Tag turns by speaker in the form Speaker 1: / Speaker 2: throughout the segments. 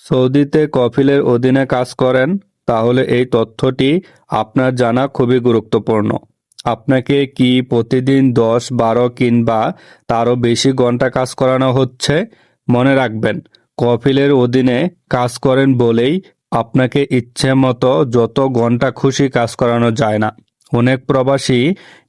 Speaker 1: সৌদিতে কফিলের অধীনে কাজ করেন, তাহলে এই তথ্যটি আপনার জানা খুবই গুরুত্বপূর্ণ। আপনাকে কি প্রতিদিন 10, 12 কিংবা তারও বেশি ঘন্টা কাজ করানো হচ্ছে? মনে রাখবেন, কফিলের অধীনে কাজ করেন বলেই আপনাকে ইচ্ছে মতো যত ঘন্টা খুশি কাজ করানো যায় না। অনেক প্রবাসী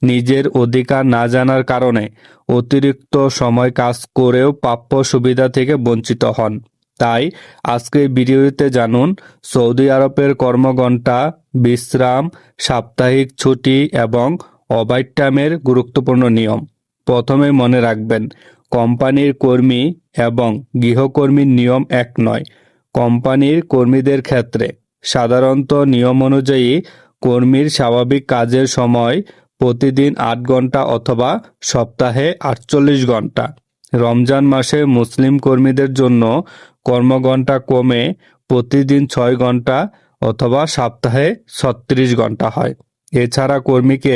Speaker 1: নিজের অধিকার না জানার কারণে অতিরিক্ত সময় কাজ করেও প্রাপ্য সুবিধা থেকে বঞ্চিত হন। তাই আজকের ভিডিওতে জানুন সৌদি আরবের কর্মঘণ্টা, বিশ্রাম, সাপ্তাহিক ছুটি এবং ওভারটাইমের গুরুত্বপূর্ণ নিয়ম। প্রথমে মনে রাখবেন, কোম্পানির কর্মী এবং গৃহকর্মীর নিয়ম এক নয়। কোম্পানির কর্মীদের ক্ষেত্রে সাধারণত নিয়ম অনুযায়ী কর্মীর স্বাভাবিক কাজের সময় প্রতিদিন 8 ঘন্টা অথবা সপ্তাহে 48 ঘন্টা। রমজান মাসে মুসলিম কর্মীদের জন্য কর্মঘণ্টা কমে প্রতিদিন 6 ঘন্টা অথবা সপ্তাহে 36 ঘন্টা হয়। এছাড়া কর্মীকে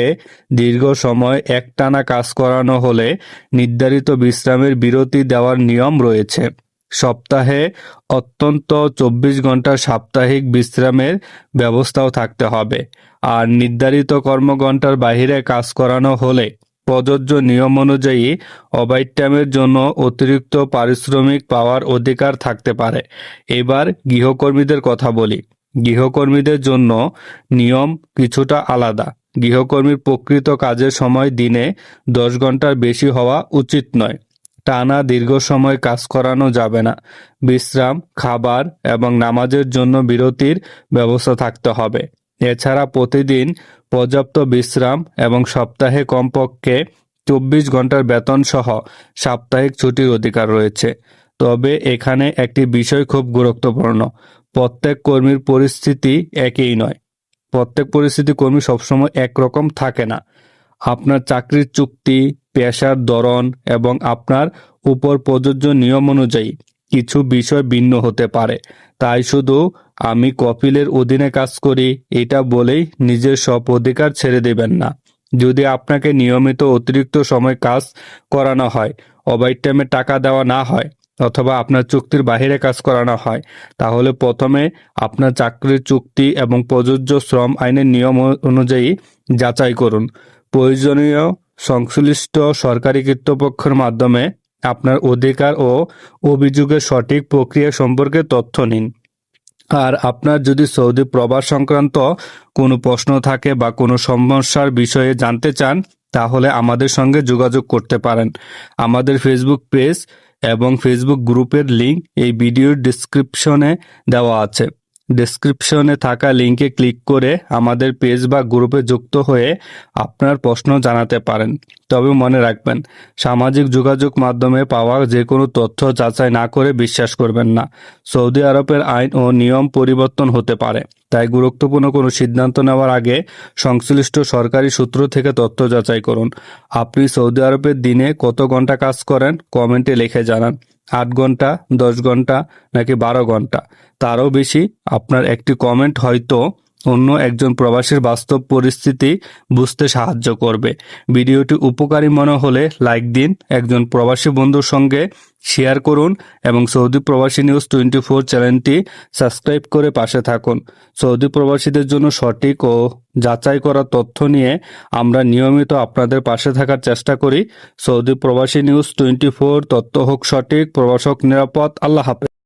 Speaker 1: দীর্ঘ সময় একটানা কাজ করানো হলে নির্ধারিত বিশ্রামের বিরতি দেওয়ার নিয়ম রয়েছে। সপ্তাহে অন্তত 24 ঘন্টা সাপ্তাহিক বিশ্রামের ব্যবস্থাও থাকতে হবে। আর নির্ধারিত কর্মঘণ্টার বাইরে কাজ করানো হলে প্রযোজ্য নিয়ম অনুযায়ী ওভারটাইমের জন্য অতিরিক্ত পারিশ্রমিক পাওয়ার অধিকার থাকতে পারে। এবার গৃহকর্মীদের কথা বলি। গৃহকর্মীদের জন্য নিয়ম কিছুটা আলাদা। গৃহকর্মীর প্রকৃত কাজের সময় দিনে 10 ঘন্টার বেশি হওয়া উচিত নয়। টানা দীর্ঘ সময় কাজ করানো যাবে না। বিশ্রাম, খাবার এবং নামাজের জন্য বিরতির ব্যবস্থা থাকতে হবে। এছাড়া প্রতিদিন পর্যাপ্ত বিশ্রাম এবং সপ্তাহে কমপক্ষে 24 ঘন্টার বেতন সহ সাপ্তাহিক ছুটির অধিকার রয়েছে। তবে এখানে একটি বিষয় খুব গুরুত্বপূর্ণ। প্রত্যেক কর্মীর পরিস্থিতি একই নয়। প্রত্যেক পরিস্থিতি কর্মী সবসময় একরকম থাকে না। আপনার চাকরির চুক্তি, পেশার ধরন এবং আপনার উপর প্রযোজ্য নিয়ম অনুযায়ী কিছু বিষয় ভিন্ন হতে পারে। তাই শুধু আমি কফিলের অধীনে কাজ করি এটা বলেই নিজের সব অধিকার ছেড়ে দেবেন না। যদি আপনাকে নিয়মিত অতিরিক্ত সময় কাজ করানো হয়, ওভারটাইমে টাকা দেওয়া না হয় অথবা আপনার চুক্তির বাইরে কাজ করানো হয়, তাহলে প্রথমে আপনার চাকরির চুক্তি এবং প্রযোজ্য শ্রম আইনের নিয়ম অনুযায়ী যাচাই করুন। প্রয়োজনীয় সংশ্লিষ্ট সরকারি কর্তৃপক্ষের মাধ্যমে আপনার অধিকার ও অভিযোগের সঠিক প্রক্রিয়া সম্পর্কে তথ্য নিন। আর আপনার যদি সৌদি প্রবাস সংক্রান্ত কোনো প্রশ্ন থাকে বা কোনো সমস্যার বিষয়ে জানতে চান, তাহলে আমাদের সঙ্গে যোগাযোগ করতে পারেন। আমাদের ফেসবুক পেজ এবং ফেসবুক গ্রুপের লিংক এই ভিডিওর ডেসক্রিপশনে দেওয়া আছে। ডেসক্রিপশনে থাকা লিংকে ক্লিক করে আমাদের পেজ বা গ্রুপে যুক্ত হয়ে আপনার প্রশ্ন জানাতে পারেন। তবে মনে রাখবেন, সামাজিক যোগাযোগ মাধ্যমে পাওয়া যে কোনো তথ্য যাচাই না করে বিশ্বাস করবেন না। সৌদি আরবের আইন ও নিয়ম পরিবর্তন হতে পারে, তাই গুরুত্বপূর্ণ কোনো সিদ্ধান্ত নেওয়ার আগে সংশ্লিষ্ট সরকারি সূত্র থেকে তথ্য যাচাই করুন। আপনি সৌদি আরবের দিনে কত ঘন্টা কাজ করেন কমেন্টে লিখে জানান। 8 ঘন্টা, 10 ঘন্টা নাকি 12 ঘন্টা? তারও বেশি? আপনার একটি কমেন্ট হয়তো অন্য একজন প্রবাসীর বাস্তব পরিস্থিতি বুঝতে সাহায্য করবে। ভিডিওটি উপকারী মনে হলে লাইক দিন, একজন প্রবাসী বন্ধুর সঙ্গে শেয়ার করুন এবং সৌদি প্রবাসী নিউজ 24 চ্যানেলটি সাবস্ক্রাইব করে পাশে থাকুন। সৌদি প্রবাসীদের জন্য সঠিক ও যাচাই করা তথ্য নিয়ে আমরা নিয়মিত আপনাদের পাশে থাকার চেষ্টা করি। সৌদি প্রবাসী নিউজ 24, তথ্য হোক সঠিক, প্রবাসক নিরাপদ। আল্লাহ হাফেজ।